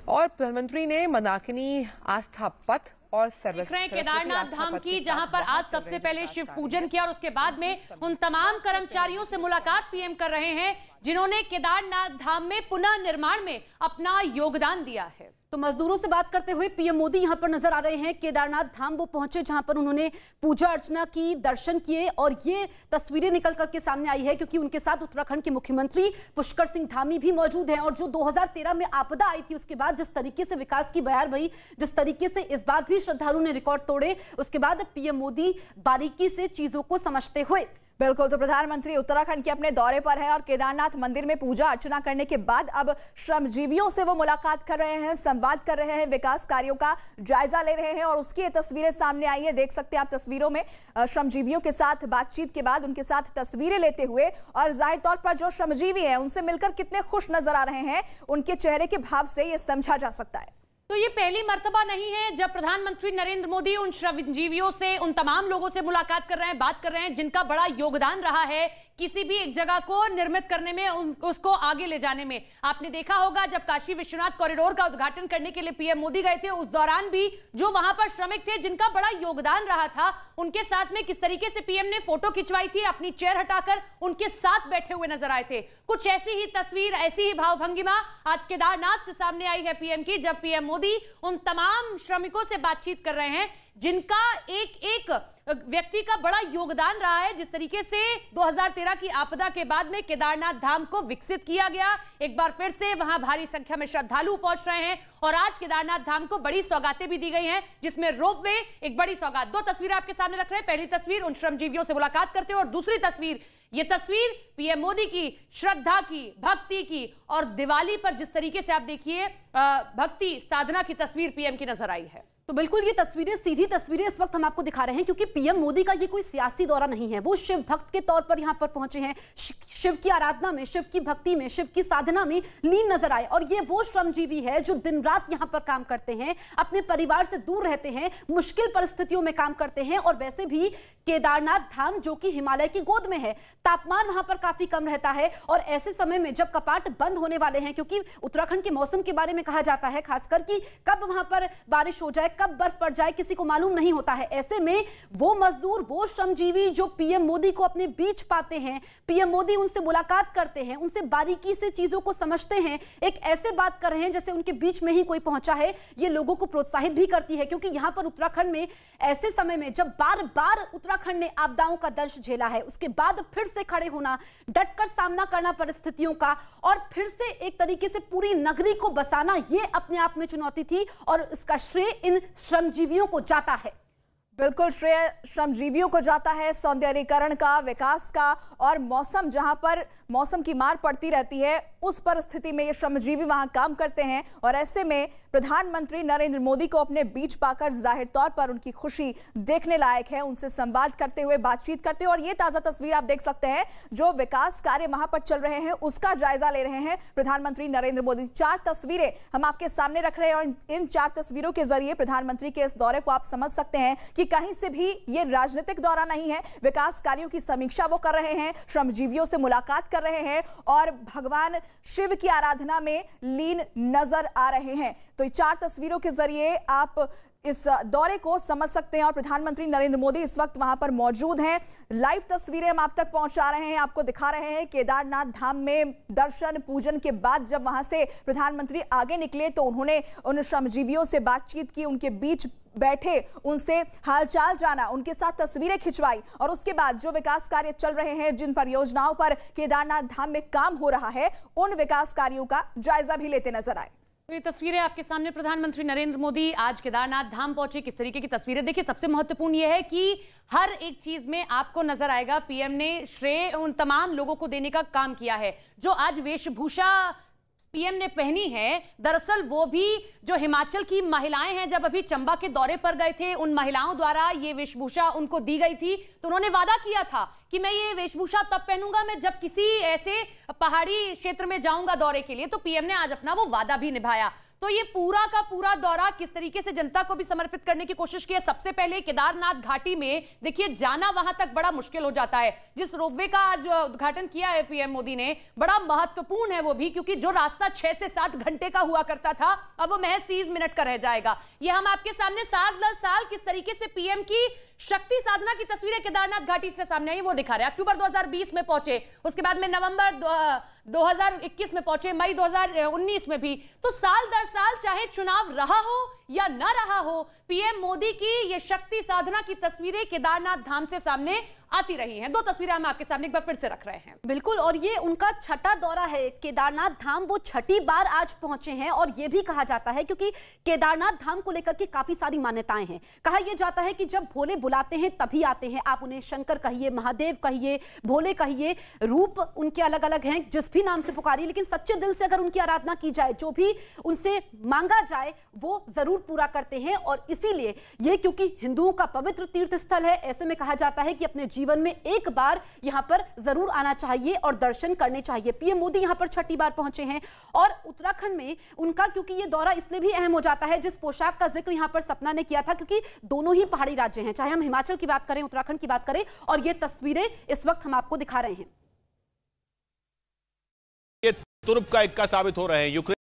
और प्रधानमंत्री ने मंदाकिनी आस्था पथ और केदारनाथ धाम की, जहां पर आज सबसे पहले शिव पूजन किया और उसके बाद में उन तमाम कर्मचारियों से मुलाकात पीएम कर रहे हैं जिन्होंने केदारनाथ धाम में पुनः निर्माण में अपना योगदान दिया है। तो मजदूरों से बात करते हुए पीएम मोदी यहां पर नजर आ रहे हैं। केदारनाथ धाम वो पहुंचे जहां पर उन्होंने पूजा अर्चना की, दर्शन किए और ये तस्वीरें निकल करके सामने आई है क्योंकि उनके साथ उत्तराखंड के मुख्यमंत्री पुष्कर सिंह धामी भी मौजूद हैं। और जो 2013 में आपदा आई थी उसके बाद जिस तरीके से विकास की बयार बही, जिस तरीके से इस बार भी श्रद्धालुओं ने रिकॉर्ड तोड़े, उसके बाद पीएम मोदी बारीकी से चीजों को समझते हुए बिल्कुल, तो प्रधानमंत्री उत्तराखंड के अपने दौरे पर है और केदारनाथ मंदिर में पूजा अर्चना करने के बाद अब श्रमजीवियों से वो मुलाकात कर रहे हैं, संवाद कर रहे हैं, विकास कार्यों का जायजा ले रहे हैं और उसकी ये तस्वीरें सामने आई है। देख सकते हैं आप तस्वीरों में श्रमजीवियों के साथ बातचीत के बाद उनके साथ तस्वीरें लेते हुए, और जाहिर तौर पर जो श्रमजीवी है उनसे मिलकर कितने खुश नजर आ रहे हैं, उनके चेहरे के भाव से ये समझा जा सकता है। तो ये पहली मर्तबा नहीं है जब प्रधानमंत्री नरेंद्र मोदी उन श्रमजीवियों से, उन तमाम लोगों से मुलाकात कर रहे हैं, बात कर रहे हैं जिनका बड़ा योगदान रहा है किसी भी एक जगह को निर्मित करने में, उसको आगे ले जाने में। आपने देखा होगा जब काशी विश्वनाथ कॉरिडोर का उद्घाटन करने के लिए पीएम मोदी गए थे, उस दौरान भी जो वहां पर श्रमिक थे जिनका बड़ा योगदान रहा था, उनके साथ में किस तरीके से पीएम ने फोटो खिंचवाई थी, अपनी चेयर हटाकर उनके साथ बैठे हुए नजर आए थे। कुछ ऐसी ही तस्वीर, ऐसी ही भावभंगिमा आज केदारनाथ से सामने आई है पीएम की, जब पीएम मोदी उन तमाम श्रमिकों से बातचीत कर रहे हैं जिनका एक एक व्यक्ति का बड़ा योगदान रहा है। जिस तरीके से 2013 की आपदा के बाद में केदारनाथ धाम को विकसित किया गया, एक बार फिर से वहां भारी संख्या में श्रद्धालु पहुंच रहे हैं और आज केदारनाथ धाम को बड़ी सौगातें भी दी गई हैं जिसमें रोपवे एक बड़ी सौगात। दो तस्वीरें आपके सामने रख रहे हैं। पहली तस्वीर उन श्रमजीवियों से मुलाकात करते हुए और दूसरी तस्वीर, ये तस्वीर पीएम मोदी की श्रद्धा की, भक्ति की, और दिवाली पर जिस तरीके से आप देखिए भक्ति साधना की तस्वीर पीएम की नजर आई है। तो बिल्कुल ये तस्वीरें, सीधी तस्वीरें इस वक्त हम आपको दिखा रहे हैं क्योंकि पीएम मोदी का ये कोई सियासी दौरा नहीं है। वो शिव भक्त के तौर पर यहां पर पहुंचे हैं, शिव की आराधना में, शिव की भक्ति में, शिव की साधना में लीन नजर आए। और ये वो श्रमजीवी है जो दिन रात यहां पर काम करते हैं, अपने परिवार से दूर रहते हैं, मुश्किल परिस्थितियों में काम करते हैं। और वैसे भी केदारनाथ धाम जो कि हिमालय की गोद में है, तापमान वहां पर काफी कम रहता है और ऐसे समय में जब कपाट बंद होने वाले हैं, क्योंकि उत्तराखंड के मौसम के बारे में कहा जाता है खासकर कि कब वहां पर बारिश हो जाए, कब बर्फ पड़ जाए, किसी को मालूम नहीं होता है। ऐसे में वो मजदूर, वो श्रमजीवी जो पीएम मोदी को अपने बीच पाते हैं, पीएम मोदी उनसे मुलाकात करते हैं, उनसे बारीकी से चीजों को समझते हैं, एक ऐसे बात कर रहे हैं जैसे उनके बीच में ही कोई पहुंचा है। ये लोगों को प्रोत्साहित भी करती है क्योंकि यहां पर उत्तराखंड में ऐसे समय में जब बार बार उत्तराखंड ने आपदाओं का दंश झेला है, उसके बाद फिर से खड़े होना, डटकर सामना करना परिस्थितियों का और फिर से एक तरीके से पूरी नगरी को बसाना, ये अपने आप में चुनौती थी और इसका श्रेय इन श्रमजीवियों को जाता है। बिल्कुल, श्रेय श्रमजीवियों को जाता है, सौंदर्यीकरण का, विकास का। और मौसम, जहां पर मौसम की मार पड़ती रहती है, उस परिस्थिति में ये श्रमजीवी वहां काम करते हैं और ऐसे में प्रधानमंत्री नरेंद्र मोदी को अपने बीच पाकर जाहिर तौर पर उनकी खुशी देखने लायक है। उनसे संवाद करते हुए, बातचीत करते हुए, और ये ताजा तस्वीर आप देख सकते हैं जो विकास कार्य वहां पर चल रहे हैं उसका जायजा ले रहे हैं प्रधानमंत्री नरेंद्र मोदी। 4 तस्वीरें हम आपके सामने रख रहे हैं और इन 4 तस्वीरों के जरिए प्रधानमंत्री के इस दौरे को आप समझ सकते हैं कि कहीं से भी ये राजनीतिक दौरा नहीं है। विकास कार्यों की समीक्षा वो कर रहे हैं, श्रमजीवियों से मुलाकात कर रहे हैं और भगवान शिव की आराधना में लीन नजर आ रहे हैं। तो ये 4 तस्वीरों के जरिए आप इस दौरे को समझ सकते हैं और प्रधानमंत्री नरेंद्र मोदी इस वक्त वहां पर मौजूद हैं। लाइव तस्वीरें हम आप तक पहुंचा रहे हैं, आपको दिखा रहे हैं। केदारनाथ धाम में दर्शन पूजन के बाद जब वहां से प्रधानमंत्री आगे निकले तो उन्होंने उन श्रमजीवियों से बातचीत की, उनके बीच बैठे, उनसे हालचाल जाना, उनके साथ तस्वीरें खिंचवाई और उसके बाद जो विकास कार्य चल रहे हैं, जिन परियोजनाओं पर केदारनाथ धाम में काम हो रहा है, उन विकास कार्यों का जायजा भी लेते नजर आए। तो ये तस्वीरें आपके सामने, प्रधानमंत्री नरेंद्र मोदी आज केदारनाथ धाम पहुंचे, किस तरीके की तस्वीरें। देखिए, सबसे महत्वपूर्ण यह है कि हर एक चीज में आपको नजर आएगा पीएम ने श्रेय उन तमाम लोगों को देने का काम किया है जो आज वेशभूषा पीएम ने पहनी है। दरअसल वो भी जो हिमाचल की महिलाएं हैं, जब अभी चंबा के दौरे पर गए थे, उन महिलाओं द्वारा ये वेशभूषा उनको दी गई थी तो उन्होंने वादा किया था कि मैं ये वेशभूषा तब पहनूंगा मैं जब किसी ऐसे पहाड़ी क्षेत्र में जाऊंगा दौरे के लिए। तो पीएम ने आज अपना वो वादा भी निभाया। तो ये पूरा का पूरा दौरा किस तरीके से जनता को भी समर्पित करने की कोशिश की है। सबसे पहले केदारनाथ घाटी में देखिए जाना वहां तक बड़ा मुश्किल हो जाता है। जिस रोपवे का आज उद्घाटन किया है पीएम मोदी ने, बड़ा महत्वपूर्ण है वो भी, क्योंकि जो रास्ता 6 से 7 घंटे का हुआ करता था अब वो महज 30 मिनट का रह जाएगा। ये हम आपके सामने साल किस तरीके से पीएम की शक्ति साधना की तस्वीरें केदारनाथ घाटी से सामने आई वो दिखा रहे हैं। अक्टूबर 2020 में पहुंचे, उसके बाद में नवंबर 2021 में पहुंचे, मई 2019 में भी। तो साल दर साल चाहे चुनाव रहा हो या ना रहा हो, पीएम मोदी की ये शक्ति साधना की तस्वीरें केदारनाथ धाम से सामने आती रही हैं। 2 तस्वीरें हम आपके सामने एक बार फिर से रख रहे हैं। बिल्कुल, और ये उनका छठा दौरा है केदारनाथ धाम, वो छठी बार आज पहुंचे हैं। और ये भी कहा जाता है, क्योंकि केदारनाथ धाम को लेकर के काफी सारी मान्यताएं हैं। कहा यह जाता है कि जब भोले बुलाते हैं तभी आते हैं। आप उन्हें शंकर कहिए, महादेव कहिए, भोले कहिए, रूप उनके अलग अलग हैं, जिस भी नाम से पुकारिए, लेकिन सच्चे दिल से अगर उनकी आराधना की जाए, जो भी उनसे मांगा जाए वो जरूर पूरा करते हैं। और इसीलिए ये, क्योंकि हिंदुओं का पवित्र तीर्थ स्थल है, ऐसे में कहा जाता है कि अपने जीवन में एक बार यहां पर जरूर आना चाहिए और दर्शन करने चाहिए। पीएम मोदी यहां पर छठी बार पहुंचे हैं। और उत्तराखंड में उनका, क्योंकि ये दौरा इसलिए भी अहम हो जाता है, जिस पोशाक का जिक्र यहां पर सपना ने किया था, क्योंकि दोनों ही पहाड़ी राज्य हैं, चाहे हम हिमाचल की बात करें, उत्तराखंड की बात करें। और ये तस्वीरें इस वक्त हम आपको दिखा रहे हैं, ये तुर्क का इक्का साबित हो रहे हैं। यूक्रेन